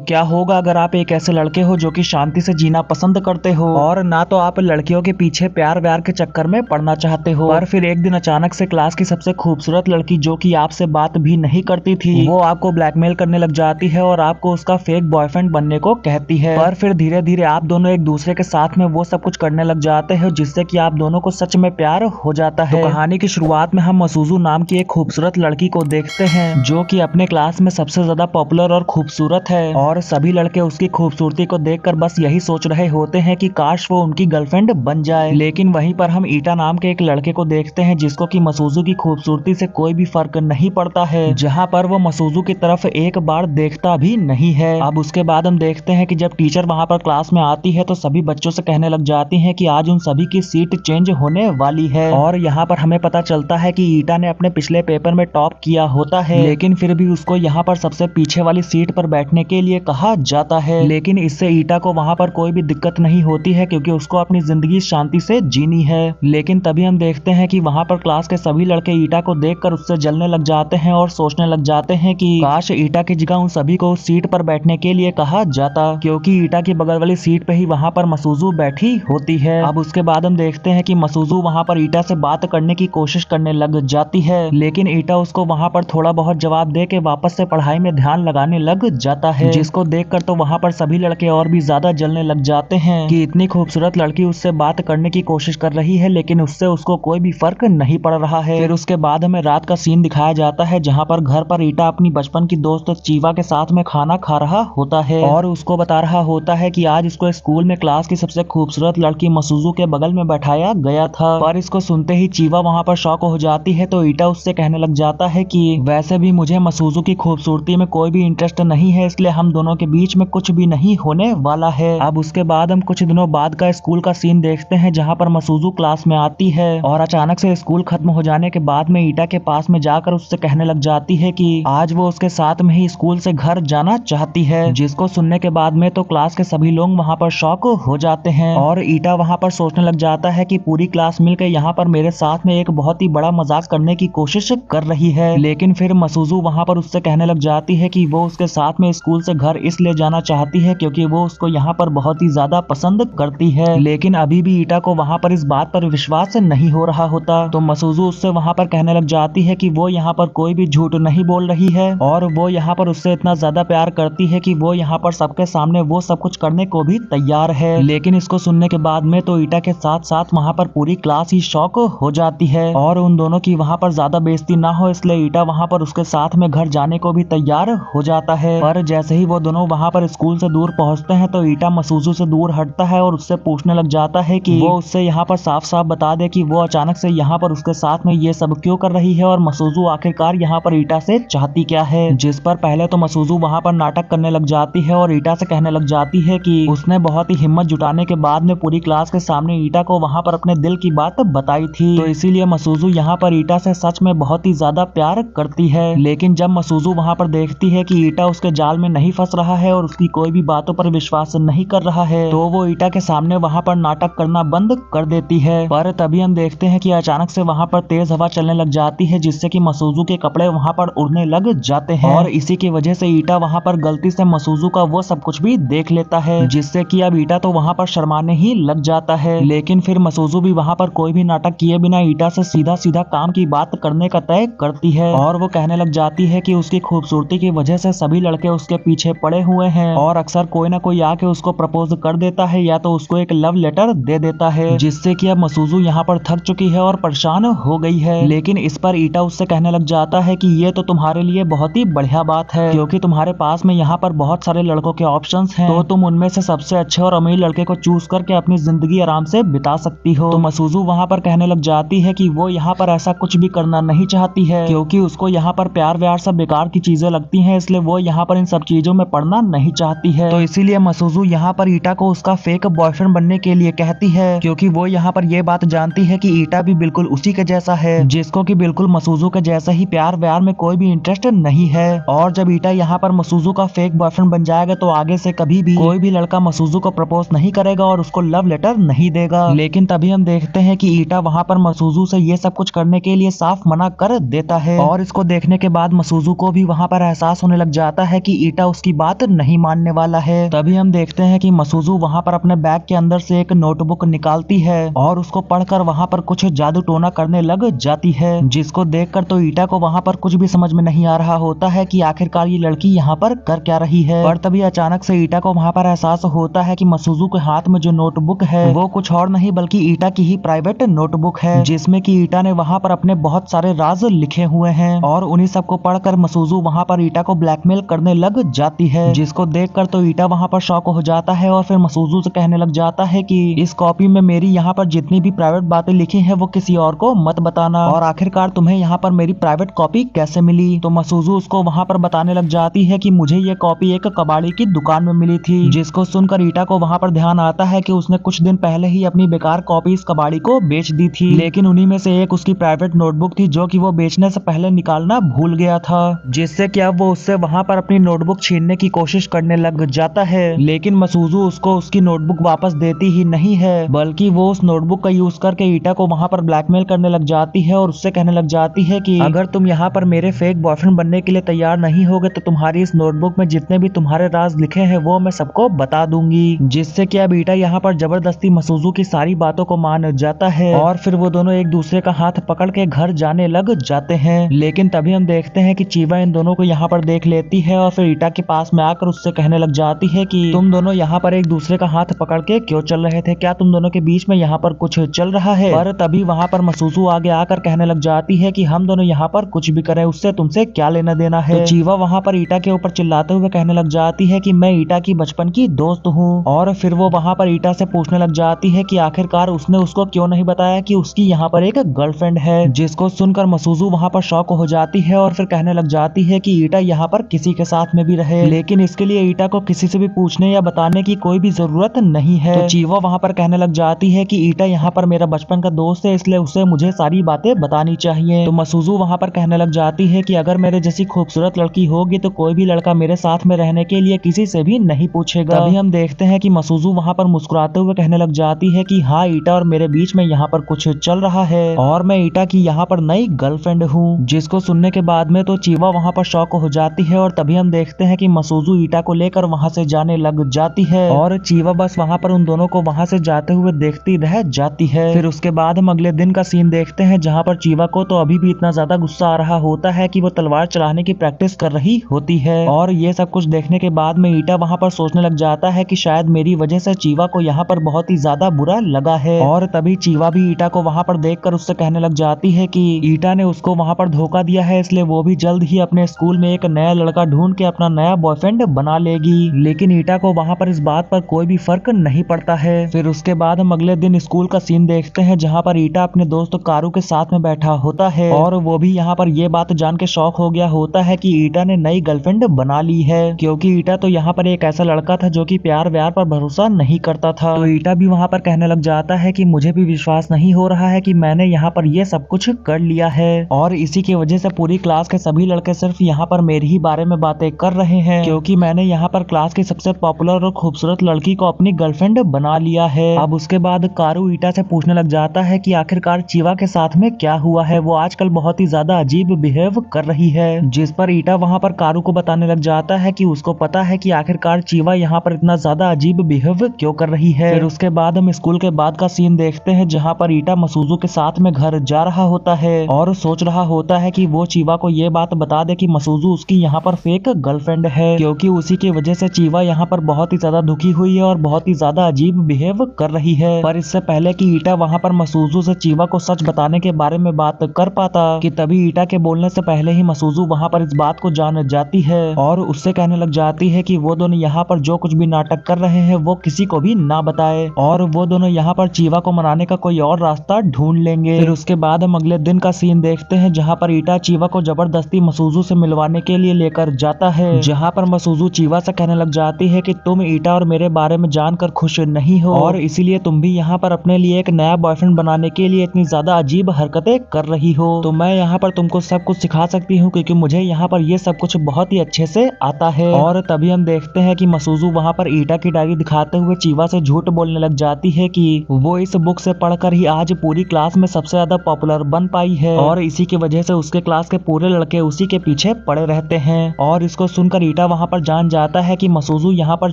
क्या होगा अगर आप एक ऐसे लड़के हो जो कि शांति से जीना पसंद करते हो और ना तो आप लड़कियों के पीछे प्यार व्यार के चक्कर में पड़ना चाहते हो, पर फिर एक दिन अचानक से क्लास की सबसे खूबसूरत लड़की जो कि आपसे बात भी नहीं करती थी वो आपको ब्लैकमेल करने लग जाती है और आपको उसका फेक बॉयफ्रेंड बनने को कहती है। पर फिर धीरे धीरे आप दोनों एक दूसरे के साथ में वो सब कुछ करने लग जाते हैं जिससे कि आप दोनों को सच में प्यार हो जाता है। तो कहानी की शुरुआत में हम मसूजू नाम की एक खूबसूरत लड़की को देखते हैं जो कि अपने क्लास में सबसे ज्यादा पॉपुलर और खूबसूरत है और सभी लड़के उसकी खूबसूरती को देखकर बस यही सोच रहे होते हैं कि काश वो उनकी गर्लफ्रेंड बन जाए। लेकिन वहीं पर हम ईटा नाम के एक लड़के को देखते हैं जिसको कि मसूजू की खूबसूरती से कोई भी फर्क नहीं पड़ता है, जहां पर वो मसूजू की तरफ एक बार देखता भी नहीं है। अब उसके बाद हम देखते हैं कि जब टीचर वहां पर क्लास में आती है तो सभी बच्चों से कहने लग जाती है कि आज उन सभी की सीट चेंज होने वाली है। और यहाँ पर हमें पता चलता है कि ईटा ने अपने पिछले पेपर में टॉप किया होता है, लेकिन फिर भी उसको यहाँ पर सबसे पीछे वाली सीट पर बैठने के लिए कहा जाता है। लेकिन इससे ईटा को वहाँ पर कोई भी दिक्कत नहीं होती है क्योंकि उसको अपनी जिंदगी शांति से जीनी है। लेकिन तभी हम देखते हैं कि वहाँ पर क्लास के सभी लड़के ईटा को देखकर उससे जलने लग जाते हैं और सोचने लग जाते हैं कि काश ईटा की जगह उन सभी को उस सीट पर बैठने के लिए कहा जाता, क्योंकि ईटा की बगल वाली सीट पे ही वहाँ पर मसूजू बैठी होती है। अब उसके बाद हम देखते हैं कि मसूजू वहाँ पर ईटा से बात करने की कोशिश करने लग जाती है, लेकिन ईटा उसको वहाँ पर थोड़ा बहुत जवाब दे के वापस से पढ़ाई में ध्यान लगाने लग जाता है, जिसको देखकर तो वहाँ पर सभी लड़के और भी ज्यादा जलने लग जाते हैं कि इतनी खूबसूरत लड़की उससे बात करने की कोशिश कर रही है लेकिन उससे उसको कोई भी फर्क नहीं पड़ रहा है। फिर उसके बाद हमें रात का सीन दिखाया जाता है जहाँ पर घर पर ईटा अपनी बचपन की दोस्त चीवा के साथ में खाना खा रहा होता है और उसको बता रहा होता है कि आज इसको स्कूल में क्लास की सबसे खूबसूरत लड़की मसूजू के बगल में बैठाया गया था। पर इसको सुनते ही चीवा वहाँ पर शॉक हो जाती है तो ईटा उससे कहने लग जाता है कि वैसे भी मुझे मसूजू की खूबसूरती में कोई भी इंटरेस्ट नहीं है, इसलिए हम दोनों के बीच में कुछ भी नहीं होने वाला है। अब उसके बाद हम कुछ दिनों बाद का स्कूल का सीन देखते हैं जहाँ पर मसूजू क्लास में आती है और अचानक से स्कूल खत्म हो जाने के बाद में ईटा के पास में जाकर उससे कहने लग जाती है कि आज वो उसके साथ में ही स्कूल से घर जाना चाहती है, जिसको सुनने के बाद में तो क्लास के सभी लोग वहाँ पर शॉक हो जाते हैं और ईटा वहाँ पर सोचने लग जाता है कि पूरी क्लास मिलकर यहाँ पर मेरे साथ में एक बहुत ही बड़ा मजाक करने की कोशिश कर रही है। लेकिन फिर मसूजू वहाँ पर उससे कहने लग जाती है कि वो उसके साथ में स्कूल से घर इसलिए जाना चाहती है क्योंकि वो उसको यहाँ पर बहुत ही ज्यादा पसंद करती है। लेकिन अभी भी ईटा को वहाँ पर इस बात पर विश्वास नहीं हो रहा होता, तो मसूजू उससे वहाँ पर कहने लग जाती है कि वो यहाँ पर कोई भी झूठ नहीं बोल रही है और वो यहाँ पर उससे इतना ज्यादा प्यार करती है कि वो यहाँ पर सबके सामने वो सब कुछ करने को भी तैयार है। लेकिन इसको सुनने के बाद में तो ईटा के साथ साथ वहाँ पर पूरी क्लास ही शॉक हो जाती है और उन दोनों की वहाँ पर ज्यादा बेइज्जती ना हो इसलिए ईटा वहाँ पर उसके साथ में घर जाने को भी तैयार हो जाता है। पर जैसे ही वो दोनों वहाँ पर स्कूल से दूर पहुँचते हैं तो ईटा मसूजू से दूर हटता है और उससे पूछने लग जाता है कि वो उससे यहाँ पर साफ साफ बता दे कि वो अचानक से यहाँ पर उसके साथ में ये सब क्यों कर रही है और मसूजू आखिरकार यहाँ पर ईटा से चाहती क्या है। जिस पर पहले तो मसूजू वहाँ पर नाटक करने लग जाती है और ईटा से कहने लग जाती है कि उसने बहुत ही हिम्मत जुटाने के बाद में पूरी क्लास के सामने ईटा को वहाँ पर अपने दिल की बात बताई थी, तो इसीलिए मसूजू यहाँ पर ईटा से सच में बहुत ही ज्यादा प्यार करती है। लेकिन जब मसूजू वहाँ पर देखती है कि ईटा उसके जाल में नहीं फंस रहा है और उसकी कोई भी बातों पर विश्वास नहीं कर रहा है तो वो ईटा के सामने वहाँ पर नाटक करना बंद कर देती है। पर तभी हम देखते हैं कि अचानक से वहाँ पर तेज हवा चलने लग जाती है जिससे कि मसूजू के कपड़े वहाँ पर उड़ने लग जाते हैं और इसी की वजह से ईटा वहाँ पर गलती से मसूजू का वो सब कुछ भी देख लेता है, जिससे कि अब ईटा तो वहाँ पर शर्माने ही लग जाता है। लेकिन फिर मसूजू भी वहाँ पर कोई भी नाटक किए बिना ईटा से सीधा सीधा काम की बात करने का तय करती है और वो कहने लग जाती है कि उसकी खूबसूरती की वजह से सभी लड़के उसके पीछे पड़े हुए हैं और अक्सर कोई ना कोई आके उसको प्रपोज कर देता है या तो उसको एक लव लेटर दे देता है, जिससे कि अब मसूजू यहाँ पर थक चुकी है और परेशान हो गई है। लेकिन इस पर ईटा उससे कहने लग जाता है कि ये तो तुम्हारे लिए बहुत ही बढ़िया बात है क्योंकि तुम्हारे पास में यहाँ पर बहुत सारे लड़कों के ऑप्शंस हैं, तो तुम उनमें से सबसे अच्छे और अमीर लड़के को चूज करके अपनी जिंदगी आराम से बिता सकती हो। तो मसूजू वहाँ पर कहने लग जाती है कि वो यहाँ पर ऐसा कुछ भी करना नहीं चाहती है क्योंकि उसको यहाँ पर प्यार व्यार सब बेकार की चीजें लगती हैं, इसलिए वो यहाँ पर इन सब चीजों में पड़ना नहीं चाहती है। तो इसीलिए मसूजू यहाँ पर ईटा को उसका फेक बॉयफ्रेंड बनने के लिए कहती है क्योंकि वो यहाँ पर ये बात जानती है कि ईटा भी बिल्कुल उसी के जैसा है जिसको कि बिल्कुल मसूजू के जैसा ही प्यार व्यार में कोई भी इंटरेस्ट नहीं है। और जब ईटा यहाँ पर मसूजू का फेक बॉयफ्रेंड बन जाएगा तो आगे से कभी भी कोई भी लड़का मसूजू को प्रपोज नहीं करेगा और उसको लव लेटर नहीं देगा। लेकिन तभी हम देखते हैं कि ईटा वहाँ पर मसूजू से ये सब कुछ करने के लिए साफ मना कर देता है और इसको देखने के बाद मसूजू को भी वहाँ पर एहसास होने लग जाता है कि ईटा उसकी बात नहीं मानने वाला है। तभी हम देखते हैं कि मसूजू वहाँ पर अपने बैग के अंदर से एक नोटबुक निकालती है और उसको पढ़कर वहाँ पर कुछ जादू टोना करने लग जाती है, जिसको देखकर तो ईटा को वहाँ पर कुछ भी समझ में नहीं आ रहा होता है कि आखिरकार ये लड़की यहाँ पर कर क्या रही है। पर तभी अचानक से ईटा को वहाँ पर एहसास होता है कि मसूजू के हाथ में जो नोटबुक है वो कुछ और नहीं बल्कि ईटा की ही प्राइवेट नोटबुक है, जिसमें कि ईटा ने वहाँ पर अपने बहुत सारे राज लिखे हुए हैं और उन्हीं सबको पढ़कर मसूजू वहाँ पर ईटा को ब्लैकमेल करने लग जाती है, जिसको देखकर तो ईटा वहाँ पर शॉक हो जाता है और फिर मसूजू से कहने लग जाता है कि इस कॉपी में मेरी यहाँ पर जितनी भी प्राइवेट बातें लिखी हैं वो किसी और को मत बताना, और आखिरकार तुम्हें यहाँ पर मेरी प्राइवेट कॉपी कैसे मिली। तो मसूजू उसको वहाँ पर बताने लग जाती है कि मुझे ये कॉपी एक कबाड़ी की दुकान में मिली थी, जिसको सुनकर ईटा को वहाँ पर ध्यान आता है कि उसने कुछ दिन पहले ही अपनी बेकार कॉपी इस कबाड़ी को बेच दी थी, लेकिन उन्हीं में से एक उसकी प्राइवेट नोटबुक थी जो कि वो बेचने से पहले निकालना भूल गया था, जिससे कि अब वो उससे वहाँ पर अपनी नोटबुक छीनने की कोशिश करने लग जाता है। लेकिन मसूजू उसको उसकी नोटबुक वापस देती ही नहीं है, बल्कि वो उस नोटबुक का यूज करके ईटा को वहाँ पर ब्लैकमेल करने लग जाती है और उससे कहने लग जाती है कि अगर तुम यहाँ पर मेरे फेक बॉयफ्रेंड बनने के लिए तैयार नहीं होगे तो तुम्हारी इस नोटबुक में जितने भी तुम्हारे राज लिखे हैं वो मैं सबको बता दूंगी, जिससे कि अब ईटा यहाँ पर जबरदस्ती मसूजू की सारी बातों को मान जाता है और फिर वो दोनों एक दूसरे का हाथ पकड़ के घर जाने लग जाते हैं। लेकिन तभी हम देखते हैं कि चीवा इन दोनों को यहाँ पर देख लेती है और फिर ईटा के पास में आकर उससे कहने लग जाती है कि तुम दोनों यहाँ पर एक दूसरे का हाथ पकड़ के क्यों चल रहे थे, क्या तुम दोनों के बीच में यहाँ पर कुछ चल रहा है। पर तभी वहाँ पर मसूजू आगे आकर कहने लग जाती है कि हम दोनों यहाँ पर कुछ भी करें उससे तुमसे क्या लेना देना है। तो चीवा वहाँ पर ईटा के ऊपर चिल्लाते हुए कहने लग जाती है कि मैं ईटा की बचपन की दोस्त हूँ, और फिर वो वहाँ पर ईटा से पूछने लग जाती है कि आखिरकार उसने उसको क्यों नहीं बताया कि उसकी यहाँ पर एक गर्लफ्रेंड है, जिसको सुनकर मसूजू वहाँ पर शॉक हो जाती है और फिर कहने लग जाती है कि ईटा यहाँ पर किसी के साथ में भी रहे, लेकिन इसके लिए ईटा को किसी से भी पूछने या बताने की कोई भी जरूरत नहीं है। तो चीवा वहाँ पर कहने लग जाती है कि ईटा यहाँ पर मेरा बचपन का दोस्त है, इसलिए उसे मुझे सारी बातें बतानी चाहिए। तो मसूजू वहाँ पर कहने लग जाती है कि अगर मेरे जैसी खूबसूरत लड़की होगी तो कोई भी लड़का मेरे साथ में रहने के लिए किसी से भी नहीं पूछेगा। तभी हम देखते हैं कि मसूजू वहाँ पर मुस्कुराते हुए कहने लग जाती है कि हाँ ईटा और मेरे बीच में यहाँ पर कुछ चल रहा है और मैं ईटा की यहाँ पर नई गर्लफ्रेंड हूँ, जिसको सुनने के बाद में तो चीवा वहाँ पर शॉक हो जाती है और तभी हम देखते हैं कि मसूजू ईटा को लेकर वहाँ से जाने लग जाती है और चीवा बस वहाँ पर उन दोनों को वहाँ से जाते हुए देखती रह जाती है। फिर उसके बाद हम अगले दिन का सीन देखते हैं जहाँ पर चीवा को तो अभी भी इतना ज्यादा गुस्सा आ रहा होता है कि वो तलवार चलाने की प्रैक्टिस कर रही होती है, और ये सब कुछ देखने के बाद में ईटा वहाँ पर सोचने लग जाता है कि शायद मेरी वजह से चीवा को यहाँ पर बहुत ही ज्यादा बुरा लगा है। और तभी चीवा भी ईटा को वहाँ पर देखकर उससे कहने लग जाती है कि ईटा ने उसको वहाँ पर धोखा दिया है, इसलिए वो भी जल्द ही अपने स्कूल में एक नया लड़का ढूंढ के अपना नया बॉयफ्रेंड बना लेगी। लेकिन ईटा को वहाँ पर इस बात पर कोई भी फर्क नहीं पड़ता है। फिर उसके बाद हम अगले दिन स्कूल का सीन देखते हैं जहाँ पर ईटा अपने दोस्त कारू के साथ में बैठा होता है और वो भी यहाँ पर ये बात जान के शॉक हो गया होता है कि ईटा ने नई गर्लफ्रेंड बना ली है, क्योंकि ईटा तो यहाँ पर एक ऐसा लड़का था जो कि प्यार व्यार पर भरोसा नहीं करता था। तो ईटा भी वहाँ पर कहने लग जाता है कि मुझे भी विश्वास नहीं हो रहा है कि मैंने यहाँ पर ये सब कुछ कर लिया है और इसी की वजह से पूरी क्लास के सभी लड़के सिर्फ यहाँ पर मेरे ही बारे में बातें कर रहे हैं, क्योंकि मैंने यहाँ पर क्लास की सबसे पॉपुलर और खूबसूरत लड़की को अपनी गर्लफ्रेंड बना लिया है। अब उसके बाद कारू ईटा से पूछने लग जाता है कि आखिरकार चीवा के साथ में क्या हुआ है, वो आजकल बहुत ही ज्यादा अजीब बिहेव कर रही है, जिस पर ईटा वहाँ पर कारू को बताने लग जाता है कि उसको पता है कि आखिरकार चीवा यहाँ पर इतना ज्यादा अजीब बिहेव क्यों कर रही है। फिर उसके बाद हम स्कूल के बाद का सीन देखते हैं जहाँ पर ईटा मसूजू के साथ में घर जा रहा होता है और सोच रहा होता है कि वो चीवा को ये बात बता दे कि मसूजू उसकी यहाँ पर फेक गर्लफ्रेंड है, क्योंकि उसी की वजह से चीवा यहाँ पर बहुत ही ज्यादा दुखी हुई है और बहुत ही ज्यादा अजीब बिहेव कर रही है। पर इससे पहले कि ईटा वहाँ पर मसूजू से चीवा को सच बताने के बारे में बात कर पाता कि तभी ईटा के बोलने से पहले ही मसूजू वहाँ पर इस बात को जान जाती है और उससे कहने लग जाती है कि वो दोनों यहाँ पर जो कुछ भी नाटक कर रहे हैं वो किसी को भी ना बताए और वो दोनों यहाँ पर चीवा को मनाने का कोई और रास्ता ढूंढ लेंगे। फिर उसके बाद हम अगले दिन का सीन देखते हैं जहाँ पर ईटा चीवा को जबरदस्ती मसूजू से मिलवाने के लिए लेकर जाता है, जहाँ पर मसूजू चीवा से कहने लग जाती है कि तुम ईटा और मेरे बारे में जानकर खुश नहीं हो और इसीलिए तुम भी यहाँ पर अपने लिए एक नया बॉयफ्रेंड बनाने के लिए इतनी ज्यादा अजीब हरकतें कर रही हो, तो मैं यहाँ पर तुमको सब कुछ सिखा सकती हूँ क्योंकि मुझे यहाँ पर ये सब कुछ बहुत ही अच्छे से आता है। और तभी हम देखते हैं कि मसूजू वहाँ पर ईटा की डायरी दिखाते हुए चीवा से झूठ बोलने लग जाती है कि वो इस बुक से पढ़कर ही आज पूरी क्लास में सबसे ज्यादा पॉपुलर बन पाई है और इसी की वजह से उसके क्लास के पूरे लड़के उसी के पीछे पड़े रहते हैं। और इसको सुनकर ईटा ईटा वहाँ पर जान जाता है कि मसूजू यहाँ पर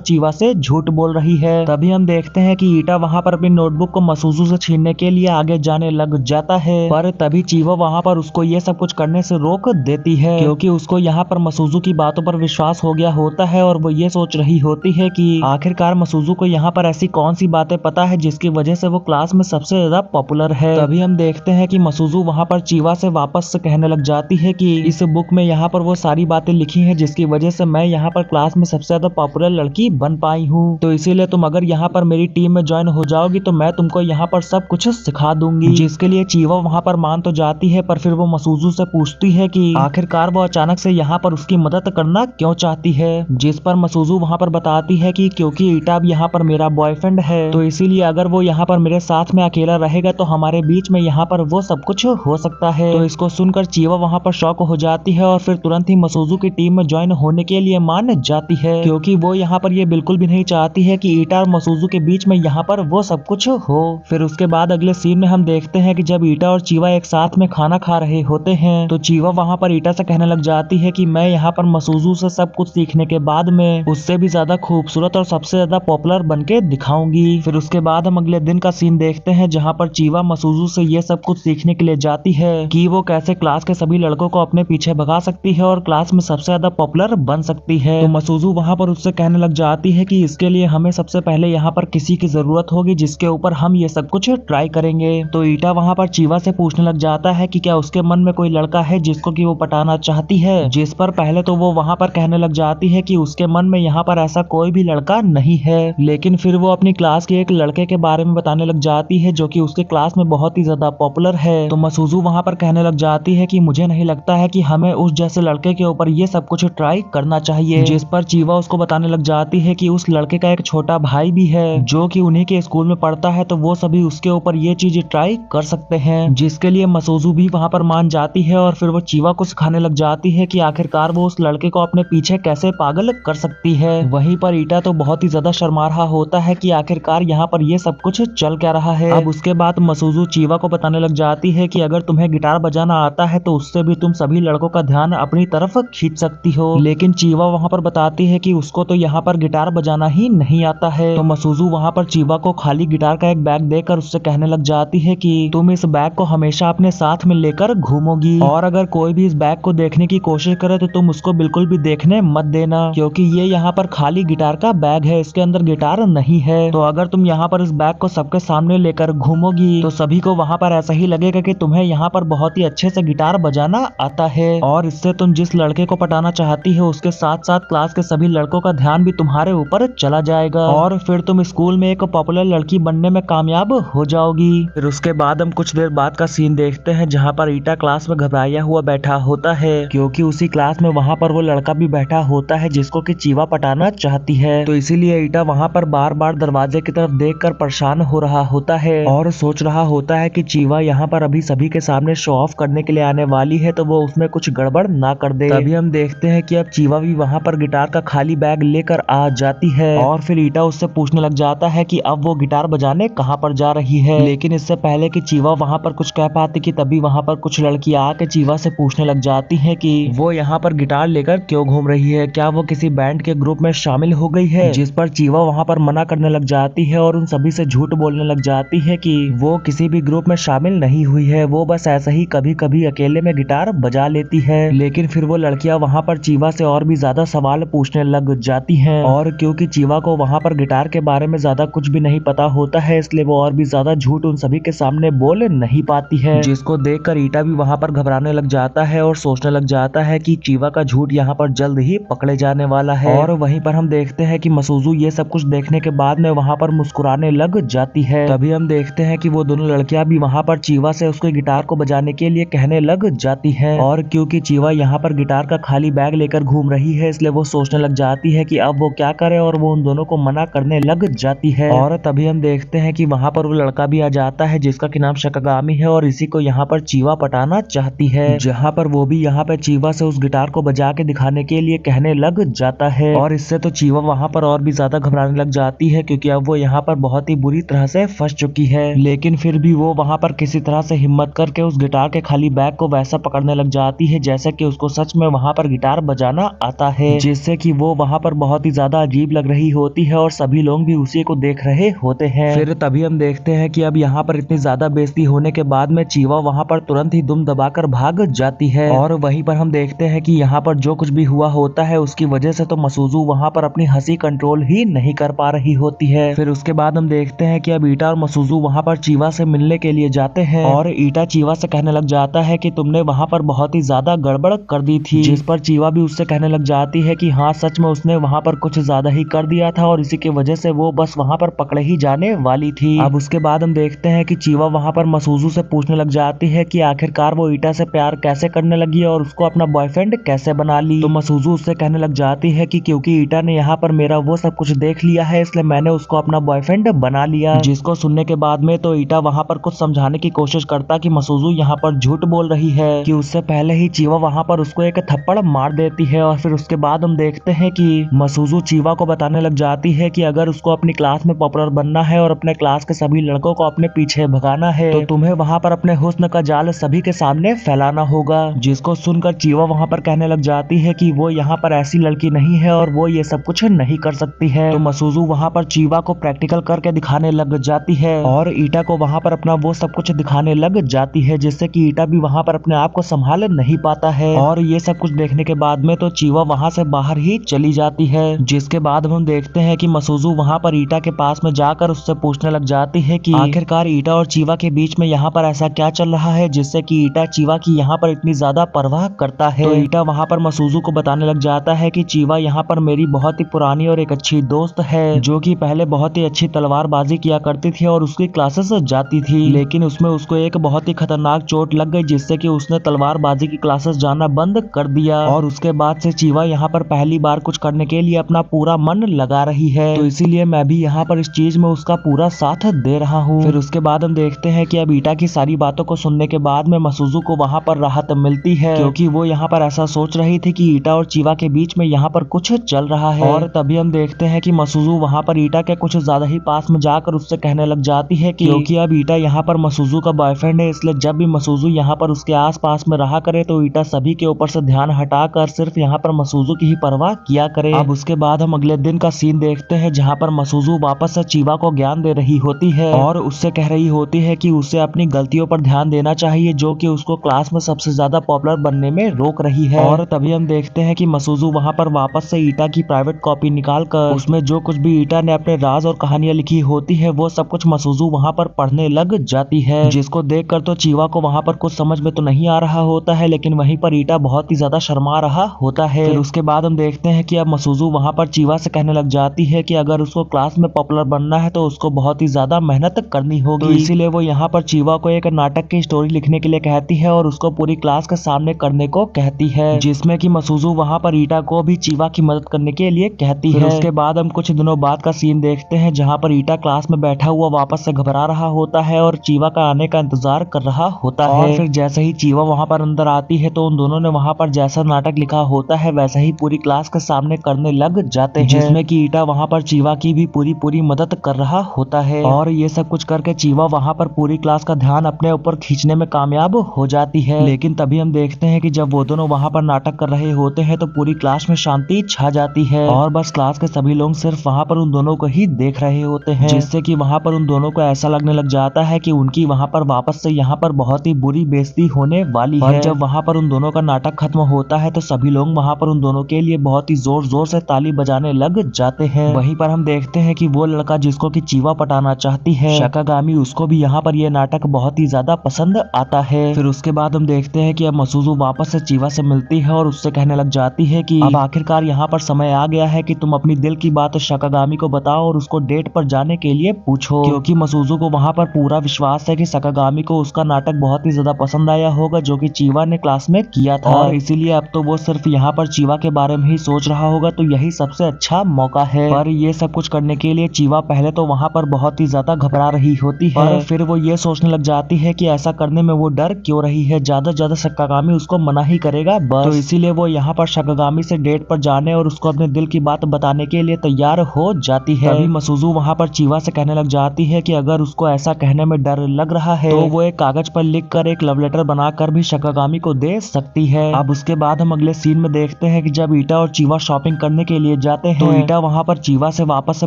चीवा से झूठ बोल रही है। तभी हम देखते हैं कि ईटा वहाँ पर अपनी नोटबुक को मसूजू से छीनने के लिए आगे जाने लग जाता है, पर तभी चीवा वहाँ पर उसको ये सब कुछ करने से रोक देती है, क्योंकि उसको यहाँ पर मसूजू की बातों पर विश्वास हो गया होता है और वो ये सोच रही होती है कि आखिरकार मसूजू को यहाँ पर ऐसी कौन सी बातें पता है जिसकी वजह से वो क्लास में सबसे ज्यादा पॉपुलर है। तभी हम देखते हैं कि मसूजू वहाँ पर चीवा से वापस से कहने लग जाती है कि इस बुक में यहाँ पर वो सारी बातें लिखी हैं जिसकी वजह से मैं यहाँ पर क्लास में सबसे ज्यादा पॉपुलर लड़की बन पाई हूँ, तो इसीलिए तुम अगर यहाँ पर मेरी टीम में ज्वाइन हो जाओगी तो मैं तुमको यहाँ पर सब कुछ सिखा दूंगी। जिसके लिए चीवा वहाँ पर मान तो जाती है, पर फिर वो मसूजू से पूछती है कि आखिरकार वो अचानक से यहाँ पर उसकी मदद करना क्यों चाहती है, जिस पर मसूजू वहाँ पर बताती है कि क्योंकि ईटा अब यहाँ पर मेरा बॉयफ्रेंड है, तो इसीलिए अगर वो यहाँ पर मेरे साथ में अकेला रहेगा तो हमारे बीच में यहाँ पर वो सब कुछ हो सकता है। तो इसको सुनकर चीवा वहाँ पर शॉक हो जाती है और फिर तुरंत ही मसूजू की टीम में ज्वाइन होने के लिए मान जाती है, क्योंकि वो यहाँ पर ये बिल्कुल भी नहीं चाहती है कि ईटा और मसूजू के बीच में यहाँ पर वो सब कुछ हो। फिर उसके बाद अगले सीन में हम देखते हैं कि जब ईटा और चीवा एक साथ में खाना खा रहे होते हैं तो चीवा वहाँ पर ईटा से कहने लग जाती है कि मैं यहाँ पर मसूजू से सब कुछ सीखने के बाद में उससे भी ज्यादा खूबसूरत और सबसे ज्यादा पॉपुलर बन के दिखाऊंगी। फिर उसके बाद हम अगले दिन का सीन देखते हैं जहाँ पर चीवा मसूजू से ये सब कुछ सीखने के लिए जाती है कि वो कैसे क्लास के सभी लड़कों को अपने पीछे भगा सकती है और क्लास में सबसे ज्यादा पॉपुलर बन सकती है। तो मसूजू वहाँ पर उससे कहने लग जाती है कि इसके लिए हमें सबसे पहले यहाँ पर किसी की जरूरत होगी जिसके ऊपर हम ये सब कुछ ट्राई करेंगे। तो ईटा वहाँ पर चीवा से पूछने लग जाता है कि क्या उसके मन में कोई लड़का है जिसको कि वो पटाना चाहती है, जिस पर पहले तो वो वहाँ पर कहने लग जाती है कि उसके मन में यहाँ पर ऐसा कोई भी लड़का नहीं है, लेकिन फिर वो अपनी क्लास के एक लड़के के बारे में बताने लग जाती है जो कि उसके क्लास में बहुत ही ज्यादा पॉपुलर है। तो मसूजू वहाँ पर कहने लग जाती है कि मुझे नहीं लगता है कि हमें उस जैसे लड़के के ऊपर ये सब कुछ ट्राई करना चाहिए, जिस पर चीवा उसको बताने लग जाती है कि उस लड़के का एक छोटा भाई भी है जो कि उन्हीं के स्कूल में पढ़ता है, तो वो सभी उसके ऊपर ये चीज ट्राई कर सकते हैं। जिसके लिए मसूजू भी वहाँ पर मान जाती है और फिर वो चीवा को सिखाने लग जाती है कि आखिरकार वो उस लड़के को अपने पीछे कैसे पागल कर सकती है। वहीं पर ईटा तो बहुत ही ज्यादा शर्मा रहा होता है कि आखिरकार यहाँ पर ये सब कुछ चल क्या रहा है। अब उसके बाद मसूजू चीवा को बताने लग जाती है कि अगर तुम्हें गिटार बजाना आता है तो उससे भी तुम सभी लड़कों का ध्यान अपनी तरफ खींच सकती हो, लेकिन चीवा वहाँ पर बताती है कि उसको तो यहाँ पर गिटार बजाना ही नहीं आता है। तो मसूजू वहाँ पर चीवा को खाली गिटार का एक बैग देकर उससे कहने लग जाती है कि तुम इस बैग को हमेशा अपने साथ में लेकर घूमोगी और अगर कोई भी इस बैग को देखने की कोशिश करे तो तुम उसको बिल्कुल भी देखने मत देना, क्योंकि ये यहाँ पर खाली गिटार का बैग है, इसके अंदर गिटार नहीं है। तो अगर तुम यहाँ पर इस बैग को सबके सामने लेकर घूमोगी तो सभी को वहाँ पर ऐसा ही लगेगा कि तुम्हें यहाँ पर बहुत ही अच्छे से गिटार बजाना आता है और इससे तुम जिस लड़के को पटाना चाहती हो उसके साथ साथ क्लास के सभी लड़कों का ध्यान भी तुम्हारे ऊपर चला जाएगा और फिर तुम स्कूल में एक पॉपुलर लड़की बनने में कामयाब हो जाओगी। फिर उसके बाद हम कुछ देर बाद का सीन देखते हैं जहाँ पर ईटा क्लास में घबराया हुआ बैठा होता है, क्योंकि उसी क्लास में वहाँ पर वो लड़का भी बैठा होता है जिसको कि चीवा पटाना चाहती है। तो इसीलिए ईटा वहाँ पर बार बार दरवाजे की तरफ देखकर परेशान हो रहा होता है और सोच रहा होता है कि चीवा यहाँ पर अभी सभी के सामने शो ऑफ करने के लिए आने वाली है तो वो उसमें कुछ गड़बड़ ना कर दे। तभी हम देखते हैं कि अब चीवा भी वहाँ पर गिटार का खाली बैग लेकर आ जाती है और फिर ईटा उससे पूछने लग जाता है कि अब वो गिटार बजाने कहाँ पर जा रही है, लेकिन इससे पहले कि चीवा वहाँ पर कुछ कह पाती कि तभी वहाँ पर कुछ लड़कियां आके चीवा से पूछने लग जाती है कि वो यहाँ पर गिटार लेकर क्यों घूम रही है, क्या वो किसी बैंड के ग्रुप में शामिल हो गई है, जिस पर चीवा वहाँ पर मना करने लग जाती है और उन सभी से झूठ बोलने लग जाती है कि वो किसी भी ग्रुप में शामिल नहीं हुई है, वो बस ऐसा ही कभी कभी अकेले में गिटार बजा लेती है। लेकिन फिर वो लड़कियां वहाँ पर चीवा से और भी ज्यादा सवाल पूछने लग जाती हैं और क्योंकि चीवा को वहाँ पर गिटार के बारे में ज्यादा कुछ भी नहीं पता होता है इसलिए वो और भी ज्यादा झूठ उन सभी के सामने बोल नहीं पाती है, जिसको देखकर ईटा भी वहाँ पर घबराने लग जाता है और सोचने लग जाता है कि चीवा का झूठ यहाँ पर जल्द ही पकड़े जाने वाला है। और वहीं पर हम देखते हैं कि मसूजू ये सब कुछ देखने के बाद में वहाँ पर मुस्कुराने लग जाती है। तभी हम देखते हैं कि वो दोनों लड़कियां भी वहाँ पर चीवा से उसके गिटार को बजाने के लिए कहने लग जाती है और क्योंकि चीवा यहाँ पर गिटार का खाली बैग लेकर घूम रही है इसलिए वो सोचने लग जाती है कि अब वो क्या करे और वो उन दोनों को मना करने लग जाती है। और तभी हम देखते हैं कि वहाँ पर वो लड़का भी आ जाता है जिसका कि नाम शकागामी है और इसी को यहाँ पर चीवा पटाना चाहती है, जहाँ पर वो भी यहाँ पे चीवा से उस गिटार को बजा के दिखाने के लिए कहने लग जाता है। और इससे तो चीवा वहाँ पर और भी ज्यादा घबराने लग जाती है क्योंकि अब वो यहाँ पर बहुत ही बुरी तरह से फंस चुकी है, लेकिन फिर भी वो वहाँ पर किसी तरह से हिम्मत करके उस गिटार के खाली बैग को वैसा पकड़ने लग जाती है जैसे कि उसको सच में वहाँ पर गिटार बजाना आता जाता है, जिससे कि वो वहाँ पर बहुत ही ज्यादा अजीब लग रही होती है और सभी लोग भी उसी को देख रहे होते हैं। फिर तभी हम देखते हैं कि अब यहाँ पर इतनी ज्यादा बेइज्जती होने के बाद में चीवा वहाँ पर तुरंत ही दुम दबाकर भाग जाती है और वहीं पर हम देखते हैं कि यहाँ पर जो कुछ भी हुआ होता है उसकी वजह से तो मसूजू वहाँ पर अपनी हंसी कंट्रोल ही नहीं कर पा रही होती है। फिर उसके बाद हम देखते हैं कि अब ईटा और मसूजू वहाँ पर चीवा से मिलने के लिए जाते हैं और ईटा चीवा से कहने लग जाता है कि तुमने वहाँ पर बहुत ही ज्यादा गड़बड़ कर दी थी, जिस पर चीवा भी उससे कहने लग जाती है कि हाँ सच में उसने वहाँ पर कुछ ज्यादा ही कर दिया था और इसी की वजह से वो बस वहाँ पर पकड़े ही जाने वाली थी। अब उसके बाद हम देखते हैं कि चीवा वहाँ पर मसूजू से पूछने लग जाती है कि आखिरकार वो ईटा से प्यार कैसे करने लगी और उसको अपना बॉयफ्रेंड कैसे बना ली। तो मसूजू उससे कहने लग जाती है कि क्योंकि ईटा ने यहाँ पर मेरा वो सब कुछ देख लिया है इसलिए मैंने उसको अपना बॉयफ्रेंड बना लिया। जिसको सुनने के बाद में तो ईटा वहाँ पर कुछ समझाने की कोशिश करता कि मसूजू यहाँ पर झूठ बोल रही है, कि उससे पहले ही चीवा वहाँ पर उसको एक थप्पड़ मार देती है। और फिर उसके बाद हम देखते हैं कि मसूजू चीवा को बताने लग जाती है कि अगर उसको अपनी क्लास में पॉपुलर बनना है और अपने क्लास के सभी लड़कों को अपने पीछे भगाना है तो तुम्हें वहाँ पर अपने हुस्न का जाल सभी के सामने फैलाना होगा। जिसको सुनकर चीवा वहाँ पर कहने लग जाती है कि वो यहाँ पर ऐसी लड़की नहीं है और वो ये सब कुछ नहीं कर सकती है। तो मसूजू वहाँ पर चीवा को प्रैक्टिकल करके दिखाने लग जाती है और ईटा को वहाँ पर अपना वो सब कुछ दिखाने लग जाती है, जिससे कि ईटा भी वहाँ पर अपने आप को संभाल नहीं पाता है। और ये सब कुछ देखने के बाद में तो चीवा वहाँ से बाहर ही चली जाती है। जिसके बाद हम देखते हैं कि मसूजू वहाँ पर ईटा के पास में जाकर उससे पूछने लग जाती है कि आखिरकार ईटा और चीवा के बीच में यहाँ पर ऐसा क्या चल रहा है जिससे कि ईटा चीवा की यहाँ पर इतनी ज्यादा परवाह करता है। तो ईटा वहाँ पर मसूजू को बताने लग जाता है कि चीवा यहाँ पर मेरी बहुत ही पुरानी और एक अच्छी दोस्त है जो कि पहले बहुत ही अच्छी तलवारबाजी किया करती थी और उसकी क्लासेस जाती थी, लेकिन उसमें उसको एक बहुत ही खतरनाक चोट लग गई जिससे कि उसने तलवारबाजी की क्लासेस जाना बंद कर दिया। और उसके बाद से चीवा यहाँ पर पहली बार कुछ करने के लिए अपना पूरा मन लगा रही है, तो इसीलिए मैं भी यहाँ पर इस चीज में उसका पूरा साथ दे रहा हूँ। फिर उसके बाद हम देखते हैं कि अब ईटा की सारी बातों को सुनने के बाद में मसूजू को वहाँ पर राहत मिलती है, क्योंकि वो यहाँ पर ऐसा सोच रही थी कि ईटा और चीवा के बीच में यहाँ पर कुछ चल रहा है। और तभी हम देखते हैं कि मसूजू वहाँ पर ईटा के कुछ ज्यादा ही पास में जाकर उससे कहने लग जाती है कि क्योंकि अब ईटा यहाँ पर मसूजू का बॉयफ्रेंड है इसलिए जब भी मसूजू यहाँ पर उसके आस पास में रहा करे तो ईटा सभी के ऊपर से ध्यान हटाकर सिर्फ यहाँ पर मसूजू की ही परवाह किया करे। अब उसके बाद हम अगले दिन का सीन देखते हैं जहाँ पर मसूजू वापस से चीवा को ज्ञान दे रही होती है और उससे कह रही होती है कि उसे अपनी गलतियों पर ध्यान देना चाहिए जो कि उसको क्लास में सबसे ज्यादा पॉपुलर बनने में रोक रही है। और तभी हम देखते हैं कि मसूजू वहाँ पर वापस से ईटा की प्राइवेट कॉपी निकाल कर उसमें जो कुछ भी ईटा ने अपने राज और कहानियां लिखी होती है वो सब कुछ मसूजू वहाँ पर पढ़ने लग जाती है, जिसको देखकर तो चीवा को वहाँ पर कुछ समझ में तो नहीं आ रहा होता है, लेकिन वहीं पर ईटा बहुत ही ज्यादा शर्मा रहा होता है। फिर उसके बाद हम देखते हैं कि अब मसूजू वहाँ पर चीवा से कहने लग जाती है कि अगर उसको क्लास में पॉपुलर बनना है तो उसको बहुत ही ज्यादा मेहनत करनी होगी। तो इसीलिए वो यहाँ पर चीवा को एक नाटक की स्टोरी लिखने के लिए कहती है और उसको पूरी क्लास के सामने करने को कहती है, जिसमें कि मसूजू वहाँ पर ईटा को भी चीवा की मदद करने के लिए कहती है। उसके बाद हम कुछ दिनों बाद का सीन देखते हैं जहाँ पर ईटा क्लास में बैठा हुआ वापस से घबरा रहा होता है और चीवा का आने का इंतजार कर रहा होता है। और फिर जैसे ही चीवा वहाँ पर अंदर आती है तो उन दोनों ने वहाँ पर जैसा नाटक लिखा होता है वैसा ही पूरी क्लास के सामने करने लग जाते हैं, जिसमें कि ईटा वहाँ पर चीवा की भी पूरी मदद कर रहा होता है। और ये सब कुछ करके चीवा वहाँ पर पूरी क्लास का ध्यान अपने ऊपर खींचने में कामयाब हो जाती है। लेकिन तभी हम देखते हैं कि जब वो दोनों वहाँ पर नाटक कर रहे होते हैं तो पूरी क्लास में शांति छा जाती है और बस क्लास के सभी लोग सिर्फ वहाँ पर उन दोनों को ही देख रहे होते हैं, जिससे कि वहाँ पर उन दोनों को ऐसा लगने लग जाता है कि उनकी वहाँ पर वापस से यहाँ पर बहुत ही बुरी बेइज्जती होने वाली है। जब वहाँ पर उन दोनों का नाटक खत्म होता है तो सभी लोग वहाँ पर उन दोनों के लिए बहुत ही जोर जोर से ताली बजाने लग जाते हैं। वहीं पर हम देखते हैं कि वो लड़का जिसको कि चीवा पटाना चाहती है शकागामी, उसको भी यहाँ पर ये नाटक बहुत ही ज्यादा पसंद आता है। फिर उसके बाद हम देखते हैं कि अब मसूजू वापस से चीवा से मिलती है और उससे कहने लग जाती है कि अब आखिरकार यहाँ पर समय आ गया है कि तुम अपनी दिल की बात शकागामी को बताओ और उसको डेट पर जाने के लिए पूछो, क्योंकि मसूजू को वहाँ पर पूरा विश्वास है कि शकागामी को उसका नाटक बहुत ही ज्यादा पसंद आया होगा जो कि चीवा ने क्लास में किया था, और इसीलिए अब तो वो सिर्फ यहाँ पर चीवा के बारे में ही सोच रहा होगा, तो यही सबसे अच्छा मौका है। पर ये सब कुछ करने के लिए चीवा पहले तो वहाँ पर बहुत ही ज्यादा घबरा रही होती है, पर फिर वो ये सोचने लग जाती है कि ऐसा करने में वो डर क्यों रही है, ज्यादा से ज्यादा शकागामी उसको मना ही करेगा बस। तो इसीलिए वो यहाँ पर शकागामी से डेट पर जाने और उसको अपने दिल की बात बताने के लिए तैयार हो जाती है। तभी मसूजू वहाँ पर चीवा से कहने लग जाती है कि अगर उसको ऐसा कहने में डर लग रहा है तो वो एक कागज पर लिख कर एक लव लेटर बनाकर भी शकागामी को दे सकती है। अब उसके बाद हम अगले सीन में देखते देखते हैं कि जब ईटा और चीवा शॉपिंग करने के लिए जाते हैं तो ईटा वहाँ पर चीवा से वापस से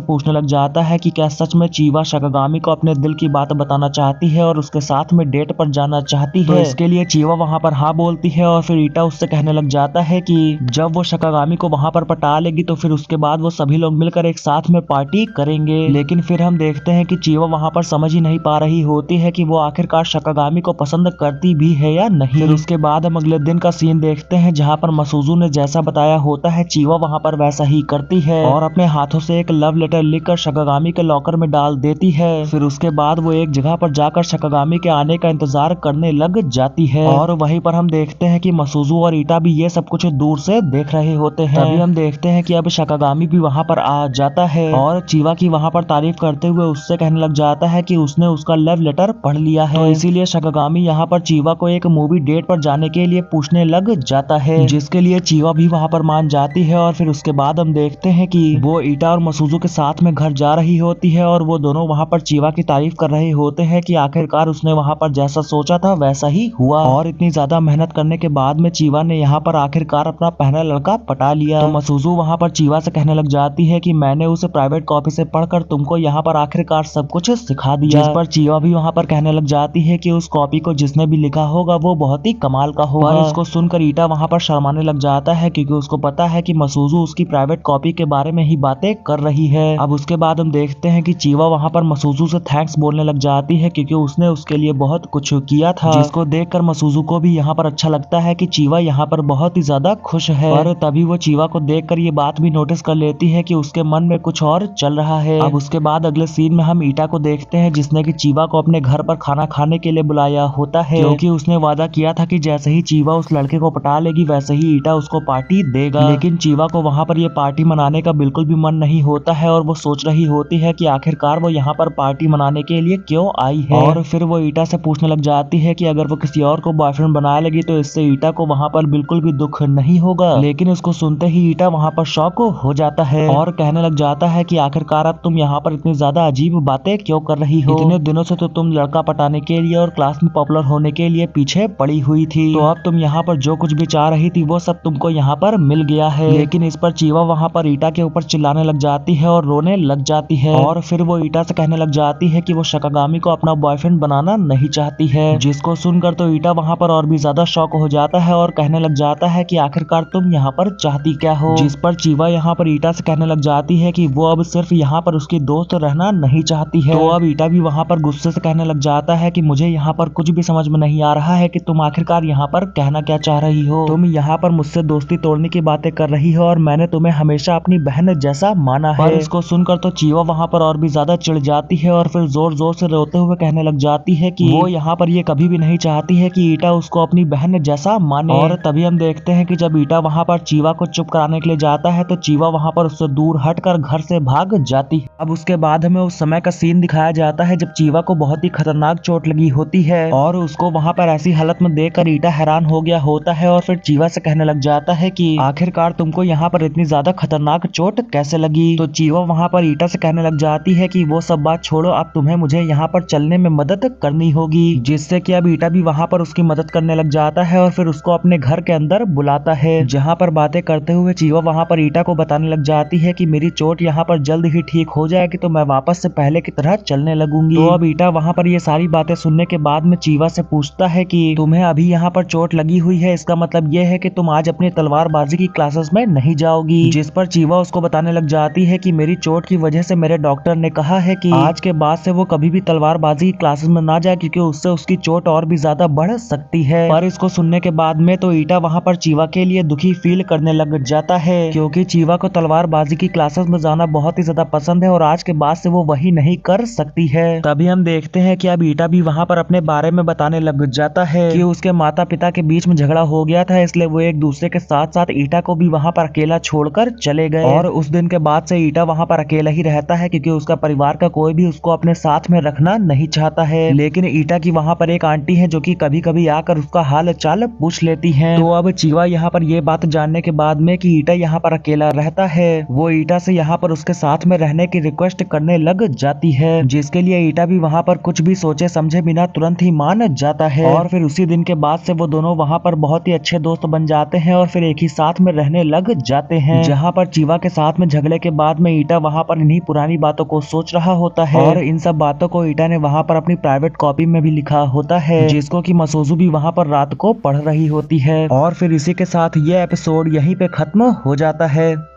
पूछने लग जाता है कि क्या सच में चीवा शकागामी को अपने दिल की बात बताना चाहती है और उसके साथ में डेट पर जाना चाहती है। तो इसके लिए चीवा वहाँ पर हाँ बोलती है और फिर ईटा उससे कहने लग जाता है कि जब वो शकागामी को वहाँ पर पटा लेगी तो फिर उसके बाद वो सभी लोग मिलकर एक साथ में पार्टी करेंगे। लेकिन फिर हम देखते हैं कि चीवा वहाँ पर समझ ही नहीं पा रही होती है कि वो आखिरकार शकागामी को पसंद करती भी है या नहीं। फिर उसके बाद हम अगले दिन का सीन देखते हैं जहाँ पर मसूजू ने जैसा बताया होता है चीवा वहाँ पर वैसा ही करती है और अपने हाथों से एक लव लेटर लिखकर शकागामी के लॉकर में डाल देती है। फिर उसके बाद वो एक जगह पर जाकर शकागामी के आने का इंतजार करने लग जाती है और वहीं पर हम देखते हैं कि मसूजू और ईटा भी ये सब कुछ दूर से देख रहे होते हैं। तभी हम देखते हैं कि अब शकागामी भी वहाँ पर आ जाता है और चीवा की वहाँ पर तारीफ करते हुए उससे कहने लग जाता है कि उसने उसका लव लेटर पढ़ लिया है। तो इसीलिए शकागामी यहाँ पर चीवा को एक मूवी डेट पर जाने के लिए पूछने लग जाता है, जिसके लिए चीवा भी वहाँ पर मान जाती है। और फिर उसके बाद हम देखते हैं कि वो ईटा और मसूजू के साथ में घर जा रही होती है और वो दोनों वहाँ पर चीवा की तारीफ कर रहे होते हैं कि आखिरकार उसने वहाँ पर जैसा सोचा था वैसा ही हुआ और इतनी ज्यादा मेहनत करने के बाद में चीवा ने यहाँ पर आखिरकार अपना पहला लड़का पटा लिया। तो मसूजू वहाँ पर चीवा से कहने लग जाती है कि मैंने उसे प्राइवेट कॉपी से पढ़कर तुमको यहाँ पर आखिरकार सब कुछ सिखा दिया। जिस पर चीवा भी वहाँ पर कहने लग जाती है कि उस कॉपी को जिसने भी लिखा होगा वो बहुत ही कमाल का होगा। और इसको सुनकर ईटा वहाँ पर शर्माने लग जाता है क्योंकि उसको पता है कि मसूजू उसकी प्राइवेट कॉपी के बारे में ही बातें कर रही है। अब उसके बाद हम देखते हैं कि चीवा वहाँ पर मसूजू से थैंक्स बोलने लग जाती है क्योंकि उसने उसके लिए बहुत कुछ किया था, जिसको देखकर मसूजू को भी यहाँ पर अच्छा लगता है कि चीवा यहाँ पर बहुत ही ज्यादा खुश है। और तभी वो चीवा को देखकर ये बात भी नोटिस कर लेती है कि उसके मन में कुछ और चल रहा है। अब उसके बाद अगले सीन में हम ईटा को देखते हैं जिसने कि चीवा को अपने घर पर खाना खाने के लिए बुलाया होता है क्योंकि उसने वादा किया था कि जैसे ही चीवा उस लड़के को पटा लेगी वैसे ही ईटा उसको पार्टी देगा। लेकिन चीवा को वहाँ पर ये पार्टी मनाने का बिल्कुल भी मन नहीं होता है और वो सोच रही होती है कि आखिरकार वो यहाँ पर पार्टी मनाने के लिए क्यों आई है। और फिर वो ईटा से पूछने लग जाती है कि अगर वो किसी और को बॉयफ्रेंड बना लेगी तो इससे ईटा को वहाँ पर बिल्कुल भी दुख नहीं होगा। लेकिन उसको सुनते ही ईटा वहाँ पर शॉक हो जाता है और कहने लग जाता है कि आखिरकार अब तुम यहाँ पर इतनी ज्यादा अजीब बातें क्यों कर रही हो? इतने दिनों से तो तुम लड़का पटाने के लिए और क्लास में पॉपुलर होने के लिए पीछे पड़ी हुई थी, तो अब तुम यहाँ पर जो कुछ भी चाह रही थी वो सब तुमको यहाँ पर मिल गया है। लेकिन इस पर चीवा वहाँ पर ईटा के ऊपर चिल्लाने लग जाती है और रोने लग जाती है और फिर वो ईटा से कहने लग जाती है कि वो शकागामी को अपना बॉयफ्रेंड बनाना नहीं चाहती है। जिसको सुनकर तो ईटा वहाँ पर और भी ज्यादा शॉक हो जाता है और कहने लग जाता है कि आखिरकार तुम यहाँ पर चाहती क्या हो? जिस पर चीवा यहाँ पर ईटा से कहने लग जाती है कि वो अब सिर्फ यहाँ पर उसकी दोस्त रहना नहीं चाहती है। तो अब ईटा भी वहाँ पर गुस्से से कहने लग जाता है कि मुझे यहाँ पर कुछ भी समझ में नहीं आ रहा है कि तुम आखिरकार यहाँ पर कहना क्या चाह रही हो। तुम यहाँ पर मुझसे दोस्ती तोड़ने की बातें कर रही हो और मैंने तुम्हें हमेशा अपनी बहन जैसा माना है। इसको सुनकर तो चीवा वहाँ पर और भी ज्यादा चिढ़ जाती है और फिर जोर जोर से रोते हुए कहने लग जाती है कि वो यहाँ पर ये कभी भी नहीं चाहती है कि ईटा उसको अपनी बहन जैसा माने। और तभी हम देखते हैं कि जब ईटा वहाँ पर चीवा को चुप कराने के लिए जाता है तो चीवा वहाँ पर उससे दूर हटकर घर से भाग जाती है। अब उसके बाद हमें उस समय का सीन दिखाया जाता है जब चीवा को बहुत ही खतरनाक चोट लगी होती है और उसको वहाँ पर ऐसी हालत में देखकर ईटा हैरान हो गया होता है और फिर चीवा से कहने लग जाता है कि आखिरकार तुमको यहाँ पर इतनी ज्यादा खतरनाक चोट कैसे लगी? तो चीवा वहाँ पर ईटा से कहने लग जाती है कि वो सब बात छोड़ो, अब तुम्हें मुझे यहाँ पर चलने में मदद करनी होगी। जिससे कि अब ईटा भी वहाँ पर उसकी मदद करने लग जाता है और फिर उसको अपने घर के अंदर बुलाता है, जहाँ पर बातें करते हुए चीवा वहाँ पर ईटा को बताने लग जाती है कि मेरी चोट यहाँ पर जल्द ही ठीक हो जाएगी तो मैं वापस से पहले की तरह चलने लगूंगी। तो अब ईटा वहाँ पर ये सारी बातें सुनने के बाद में चीवा से पूछता है कि तुम्हें अभी यहाँ पर चोट लगी हुई है, इसका मतलब ये है कि तुम आज अपनी तलवारबाजी की क्लासेस में नहीं जाओगी। जिस पर चीवा उसको बताने लग जाती है कि मेरी चोट की वजह से मेरे डॉक्टर ने कहा है कि आज के बाद से वो कभी भी तलवारबाजी की क्लासेस में ना जाए क्योंकि उससे उसकी चोट और भी ज्यादा बढ़ सकती है। पर इसको सुनने के बाद में तो ईटा वहाँ पर चीवा के लिए दुखी फील करने लग जाता है क्योंकि चीवा को तलवारबाजी की क्लासेस में जाना बहुत ही ज्यादा पसंद है और आज के बाद से वो वही नहीं कर सकती है। तभी हम देखते हैं कि अब ईटा भी वहाँ पर अपने बारे में बताने लग जाता है कि उसके माता पिता के बीच में झगड़ा हो गया था, इसलिए वो एक दूसरे के साथ साथ ईटा को भी वहाँ पर अकेला छोड़कर चले गए और उस दिन के बाद से ईटा वहाँ पर अकेला ही रहता है क्योंकि उसका परिवार का कोई भी उसको अपने साथ में रखना नहीं चाहता है। लेकिन ईटा की वहाँ पर एक आंटी है जो कि कभी कभी आकर उसका हाल चाल पूछ लेती है। तो अब चीवा यहाँ पर ये बात जानने के बाद में कि ईटा यहाँ पर अकेला रहता है, वो ईटा से यहाँ पर उसके साथ में रहने की रिक्वेस्ट करने लग जाती है, जिसके लिए ईटा भी वहाँ पर कुछ भी सोचे समझे बिना तुरंत ही मान जाता है। और फिर उसी दिन के बाद से वो दोनों वहाँ पर बहुत ही अच्छे दोस्त बन जाते हैं और फिर एक ही साथ में रहने लग जाते हैं। जहाँ पर चीवा के साथ में झगड़े के बाद में ईटा वहाँ पर इन्हीं पुरानी बातों को सोच रहा होता है और इन सब बातों को ईटा ने वहाँ पर अपनी प्राइवेट कॉपी में भी लिखा होता है, जिसको कि मसोजू भी वहाँ पर रात को पढ़ रही होती है। और फिर इसी के साथ ये एपिसोड यहीं पे खत्म हो जाता है।